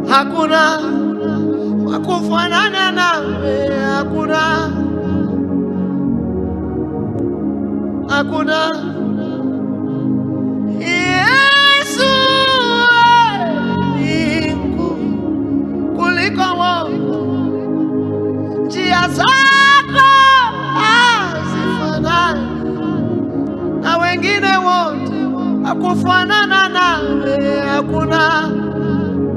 hakuna wakufanana nawe, hakuna. Yesu ni mkuu kuliko wote, njia zako hazifanani na wengine wote, hakufanana nawe, hakuna.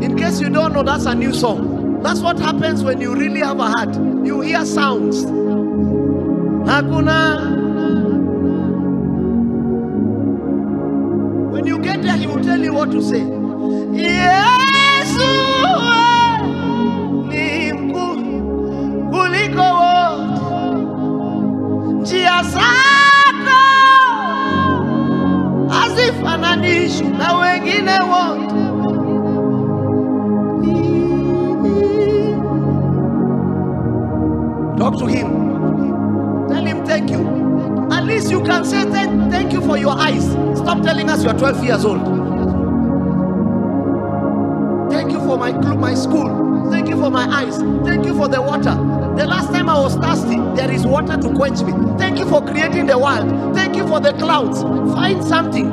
In case you don't know, that's a new song. That's what happens when you really have a heart. You hear sounds. Hakuna. When you get there, he will tell you what to say. Yesu ni mkuu kuliko wote, njia zako hazifananishwi na wengine wote. Talk to him. Tell him thank you. At least you can say thank you for your eyes. Stop telling us you are 12 years old. Thank you for my school. Thank you for my eyes. Thank you for the water. The last time I was thirsty, there is water to quench me. Thank you for creating the world. Thank you for the clouds. Find something.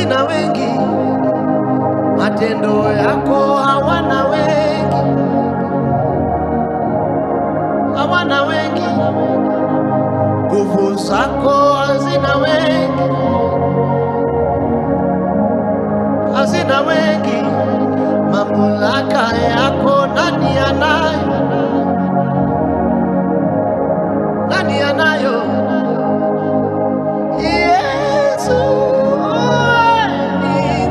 hazina wengi, matendo yako hawana wengi, hawana wengi, nguvu zako hazina wengi, hazina wengi, mamlaka yako nani anayo? Nani anayo? Yesu ni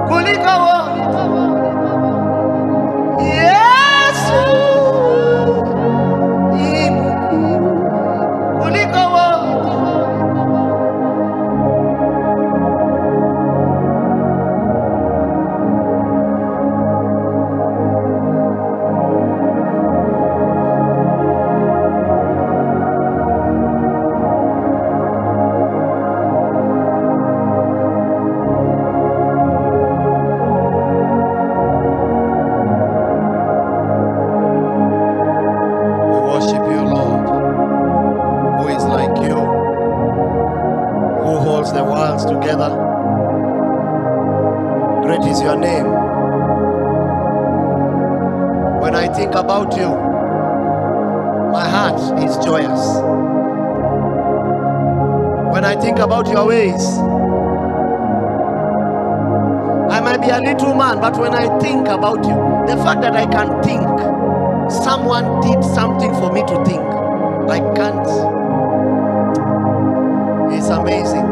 kuliko wote. Yesu ni mkuu kuliko wote. The worlds together. Great is your name. When I think about you, my heart is joyous. When I think about your ways, I might be a little man, but when I think about you, the fact that I can think, someone did something for me to think. I can't. It's amazing.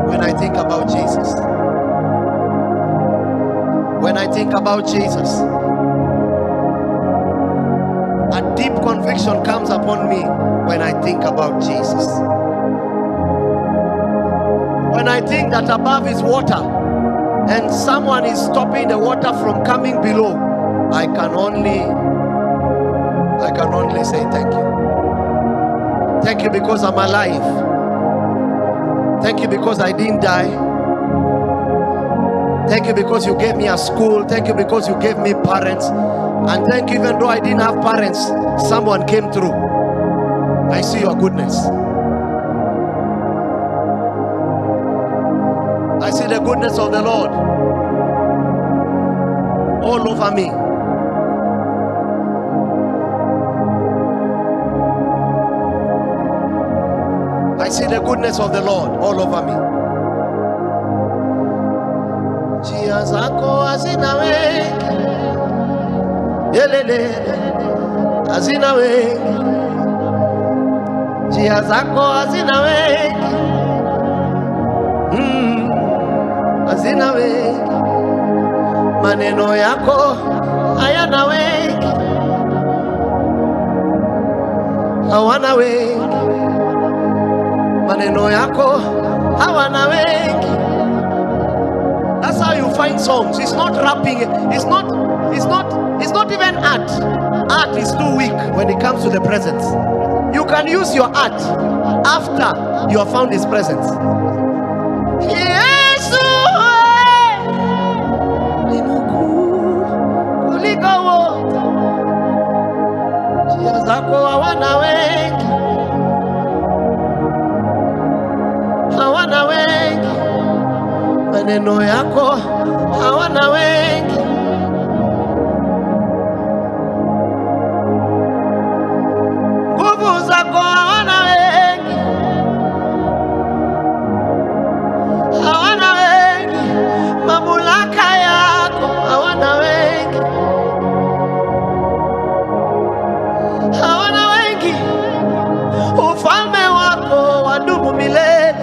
When I think about Jesus, when I think about Jesus, a deep conviction comes upon me when I think about Jesus. When I think that above is water and someone is stopping the water from coming below, I can only say thank you. Thank you because I'm alive. Thank you because I didn't die. Thank you because you gave me a school. Thank you because you gave me parents. And thank you even though I didn't have parents, someone came through. I see your goodness. I see the goodness of the Lord all over me. I see the goodness of the Lord all over me. Njia zako hazina wengi, yelele hazina wengi. Njia zako hazina wengi, hazina wengi. Maneno yako hayana wengi, hawana wengi. Maneno yako hawana wengi. That's how you find songs. It's not rapping. It's not even art. Art is too weak when it comes to the presence. You can use your art after you have found His presence. Yesu ni mkuu kuliko wote. Njia zako hawana wengi, hawana wengi. Maneno yako hawana wengi. Nguvu zako hawana wengi, hawana wengi. Mamlaka yako hawana wengi, hawana wengi. Ufalme wako wadumu milele.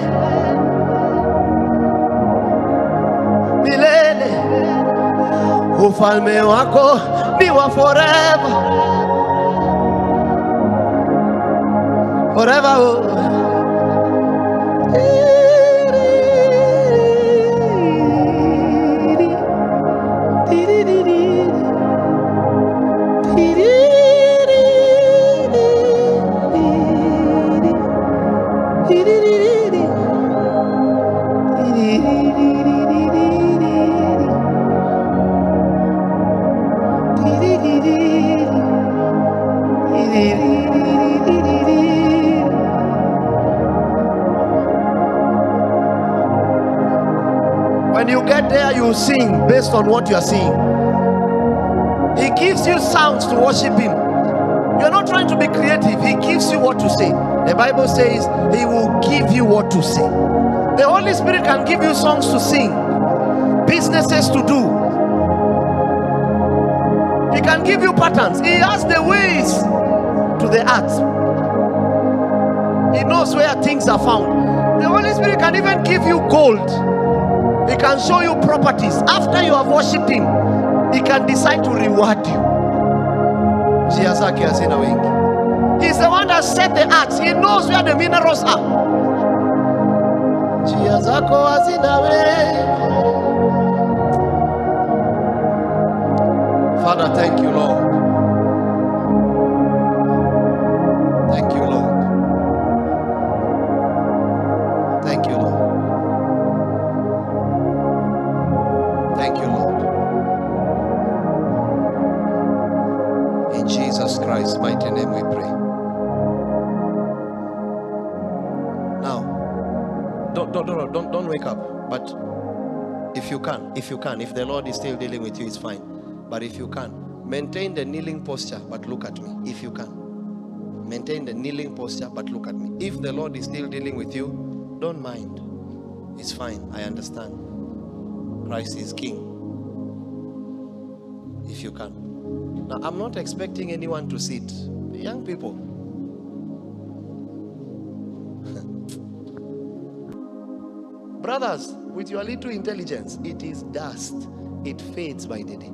Ufalme wako ni wa forever. Forever. get there, you sing based on what you are seeing. He gives you sounds to worship him. You're not trying to be creative. He gives you what to say. The Bible says he will give you what to say. The Holy Spirit can give you songs to sing, businesses to do. He can give you patterns. He has the ways to the earth. He knows where things are found. The Holy Spirit can even give you gold. He can show you properties. After you have worshipped him, he can decide to reward you. Njia zake hazina wengi. He's the one that set the earth. He knows where the minerals are. Njia zako hazina wengi. Father, thank you, Lord. Thank you, Lord. Thank you, Lord. Thank you, Lord. In Jesus Christ's mighty name we pray. Now, don't wake up. But if you can, if the Lord is still dealing with you, it's fine. But if you can, maintain the kneeling posture, but look at me. If you can, maintain the kneeling posture, but look at me. If the Lord is still dealing with you, don't mind. It's fine. I understand. Christ is King. If you can. Now, I'm not expecting anyone to sit. Young people. Brothers, with your little intelligence, it is dust. It fades by the day.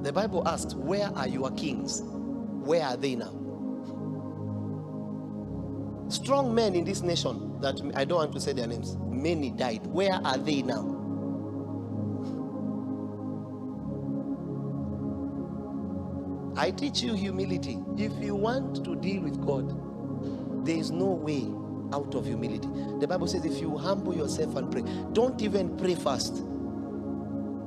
The Bible asks, where are your kings? Where are they now? Strong men in this nation, that I don't want to say their names, many died. Where are they now? I teach you humility. If you want to deal with God, there is no way out of humility. The Bible says if you humble yourself and pray, don't even pray first.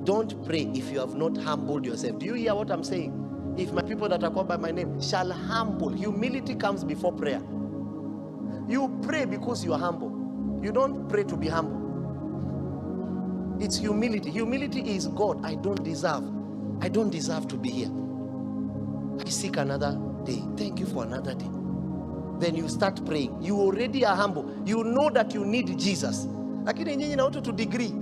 Don't pray if you have not humbled yourself. Do you hear what I'm saying? If my people that are called by my name shall humble. Humility comes before prayer. You pray because you are humble. You don't pray to be humble. It's humility. Humility is, God, I don't deserve to be here. I seek another day. Thank you for another day. Then you start praying. You already are humble. You know that you need Jesus. Lakini nyinyi na watu to degree.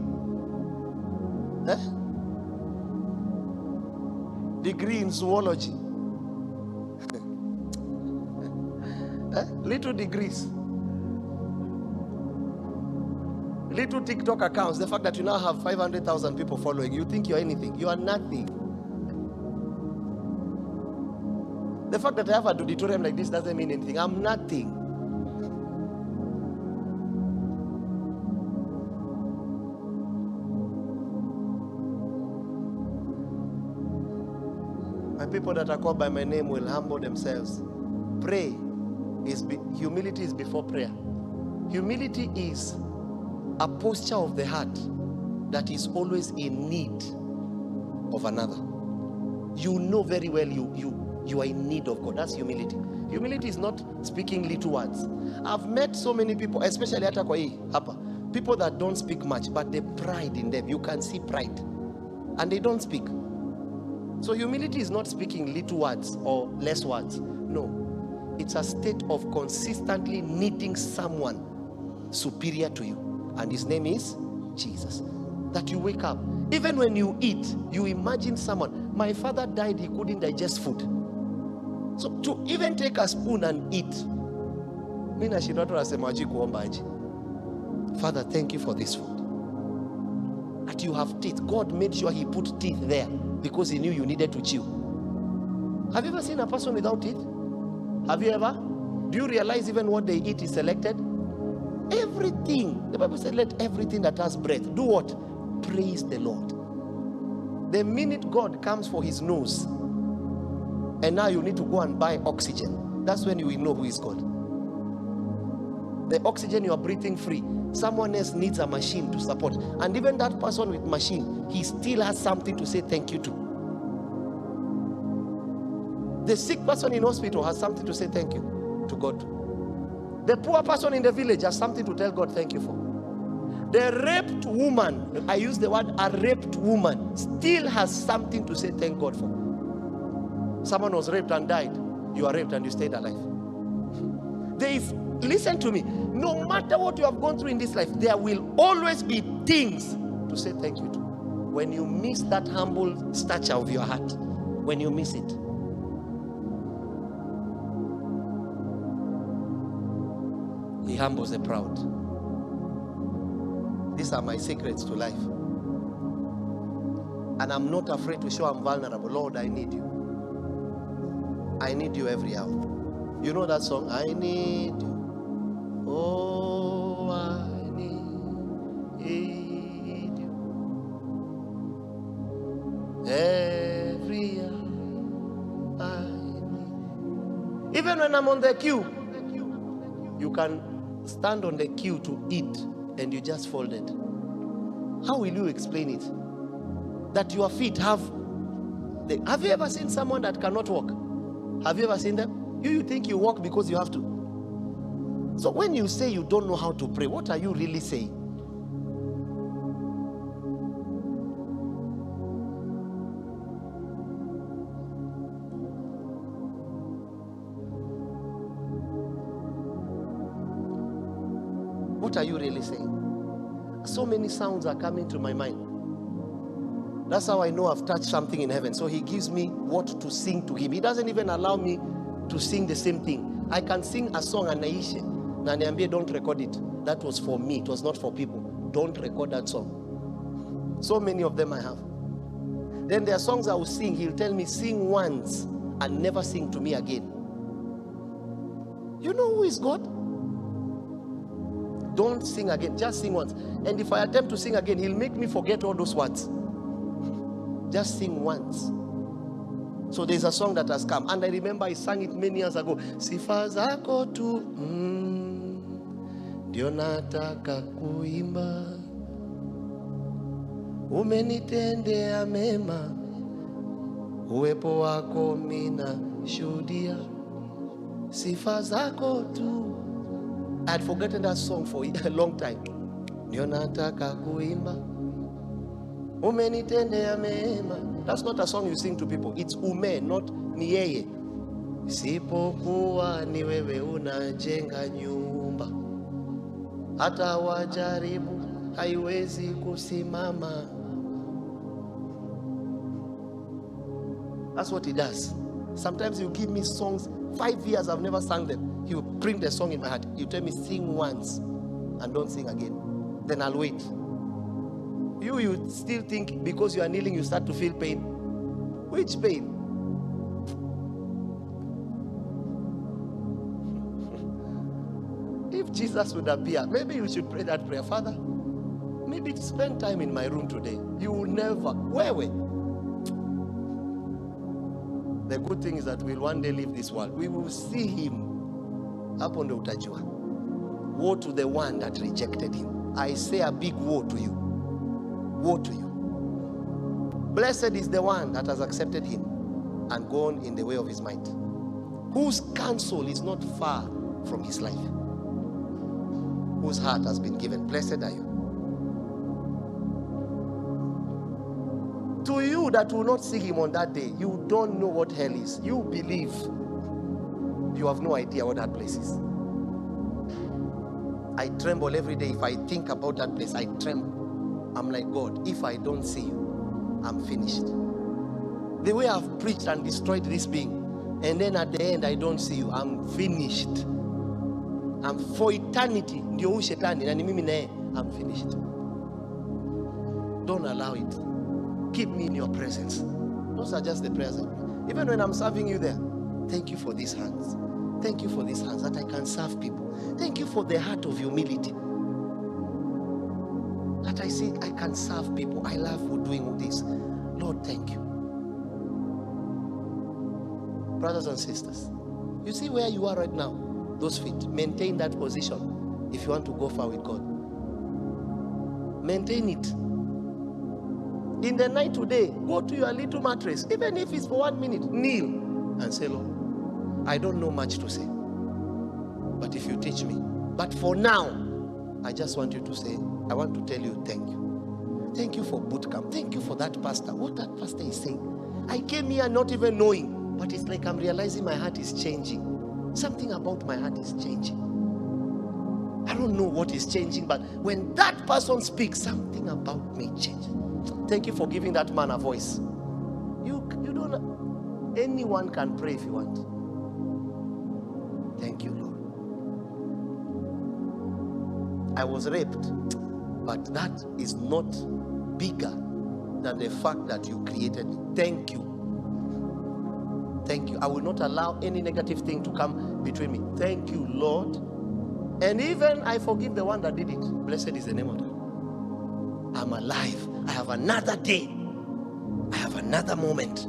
Degree in zoology. Little degrees. Little TikTok accounts. The fact that you now have 500,000 people following, you think you're anything. You are nothing. The fact that I have an auditorium like this doesn't mean anything. I'm nothing. My people that are called by my name will humble themselves. Humility is before prayer. Humility is a posture of the heart that is always in need of another. You know very well you are in need of God. That's humility. Humility is not speaking little words. I've met so many people, especially hata kwa hii hapa, people that don't speak much, but the pride in them. You can see pride, and they don't speak. So humility is not speaking little words or less words. No, it's a state of consistently needing someone superior to you, and his name is Jesus. That you wake up, even when you eat, you imagine someone. My father died, he couldn't digest food. So to even take a spoon and eat, Father, thank you for this food. That you have teeth. God made sure he put teeth there because he knew you needed to chew. Have you ever seen a person without teeth? Have you ever? Do you realize even what they eat is selected? Everything. The Bible said, let everything that has breath do what? Praise the Lord. The minute God comes for his nose, and now you need to go and buy oxygen, that's when you will know who is God. The oxygen you are breathing free, someone else needs a machine to support, and even that person with machine, he still has something to say thank you to. The sick person in hospital has something to say thank you to God. The poor person in the village has something to tell God thank you for. The raped woman, I use the word a raped woman, still has something to say thank God for. Someone was raped and died. You are raped and you stayed alive. Listen to me, no matter what you have gone through in this life, there will always be things to say thank you to. When you miss that humble stature of your heart, when you miss it, He humbles the proud. These are my secrets to life. And I'm not afraid to show I'm vulnerable. Lord, I need you. I need you every hour. You know that song? I need you. Oh, I need you. Every hour I need. Even when I'm on the queue, you can stand on the queue to eat and you just folded. How will you explain it? That your feet have you ever seen someone that cannot walk? Have you ever seen them? You think you walk because you have to. So when you say you don't know how to pray, what are you really saying? What are you really saying? So many sounds are coming to my mind. That's how I know I've touched something in heaven. So He gives me what to sing to Him. He doesn't even allow me to sing the same thing. I can sing a song and naishe. Na niambie, don't record it. That was for me. It was not for people. Don't record that song. So many of them I have. Then there are songs I will sing. He'll tell me, sing once and never sing to me again. You know who is God? Don't sing again. Just sing once. And if I attempt to sing again, He'll make me forget all those words. Just sing once. So there's a song that has come, and I remember I sang it many years ago. Sifa zako tu ndio nataka kuimba, umenitendea mema, uwepo wako mina shuhudia. Sifa zako tu. I had forgotten that song for a long time. Ndio nataka kuimba, umenitendea mema. That's not a song you sing to people. It's ume, not ni yeye. Sipokuwa ni wewe unajenga nyumba, hata wajaribu haiwezi kusimama. That's what He does. Sometimes you give me songs, 5 years I've never sung them. He will bring the song in my heart. You tell me sing once and don't sing again. Then I'll wait. You still think because you are kneeling you start to feel pain. Which pain? If Jesus would appear, maybe you should pray that prayer. Father, maybe spend time in my room today. You will never. Where? The good thing is that we'll one day leave this world. We will see Him. Hapo ndo utajua. Woe to the one that rejected Him. I say a big woe to you. Woe to you. Blessed is the one that has accepted Him and gone in the way of his might, whose counsel is not far from his life, whose heart has been given. Blessed are you. To you that will not see Him on that day, you don't know what hell is. You believe. You have no idea what that place is. I tremble every day. If I think about that place, I tremble. I'm like, God, if I don't see you, I'm finished. The way I've preached and destroyed this being, and then at the end I don't see you, I'm finished. I'm for eternity. I'm finished. Don't allow it. Keep me in your presence. Those are just the prayers I pray. Even when I'm serving you there, thank you for these hands. Thank you for these hands that I can serve people. Thank you for the heart of humility. That I see I can serve people. I love doing this. Lord, thank you. Brothers and sisters, you see where you are right now? Those feet. Maintain that position if you want to go far with God. Maintain it. In the night today, go to your little mattress, even if it's for 1 minute, kneel and say, Lord, I don't know much to say. but if you teach me. But for now, I just want you to say, I want to tell you thank you. Thank you for boot camp. Thank you for that pastor. What that pastor is saying. I came here not even knowing, but it's like I'm realizing my heart is changing. Something about my heart is changing. I don't know what is changing, but when that person speaks, something about me changes. Thank you for giving that man a voice. You don't, anyone can pray if you want. Thank you, Lord. I was raped, but that is not bigger than the fact that you created me. Thank you. Thank you. I will not allow any negative thing to come between me. Thank you, Lord. And even I forgive the one that did it. Blessed is the name of God. I'm alive. I have another day. I have another moment.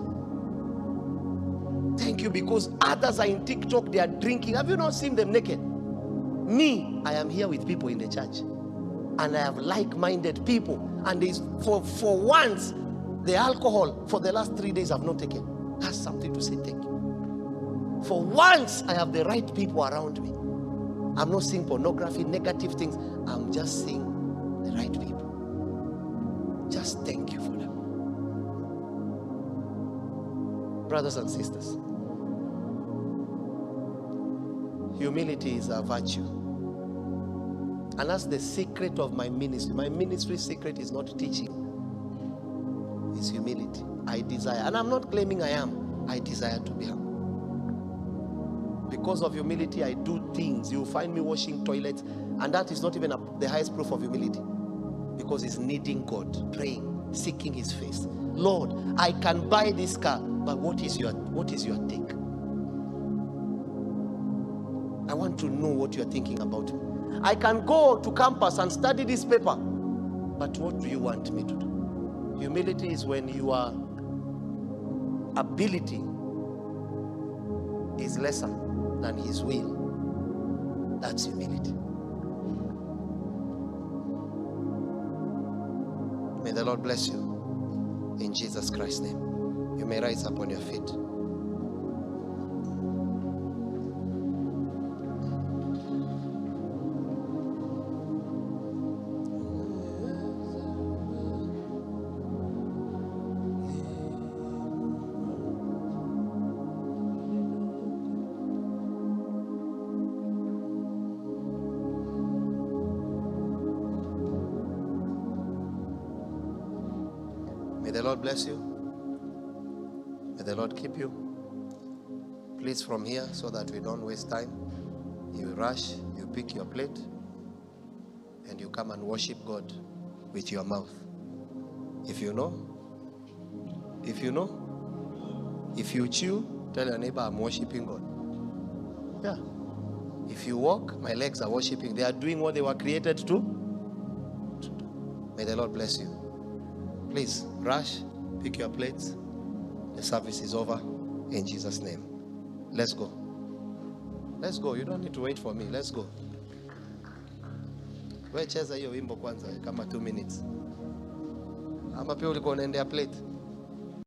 Thank you, because others are in TikTok, they are drinking. Have you not seen them naked? Me, I am here with people in the church. And I have like-minded people. And for once, the alcohol for the last 3 days I've not taken. That's something to say thank you. For once, I have the right people around me. I'm not seeing pornography, negative things. I'm just seeing the right people. Just thank you for them. Brothers and sisters, humility is a virtue. And that's the secret of my ministry. My ministry secret is not teaching. It's humility. I desire, and I'm not claiming I am. I desire to be humble. Because of humility, I do things. You find me washing toilets, and that is not even the highest proof of humility. Because it's needing God, praying, seeking His face. Lord, I can buy this car, but what is your take? I want to know what you are thinking about me. I can go to campus and study this paper, but what do you want me to do? Humility is when your ability is lesser than His will. That's humility. May the Lord bless you in Jesus Christ's name. You may rise up on your feet. May the Lord bless you. May the Lord keep you. Please, from here, so that we don't waste time, you rush, you pick your plate, and you come and worship God with your mouth. If you know, if you chew, tell your neighbor, I'm worshiping God. Yeah. If you walk, my legs are worshiping. They are doing what they were created to do. May the Lord bless you. Please, rush, pick your plates. The service is over in Jesus' name. Let's go. Let's go. You don't need to wait for me. Let's go. Wewe cheza hiyo wimbo kwanza kama 2 minutes. Ama pia ulikuwa unaendea plate.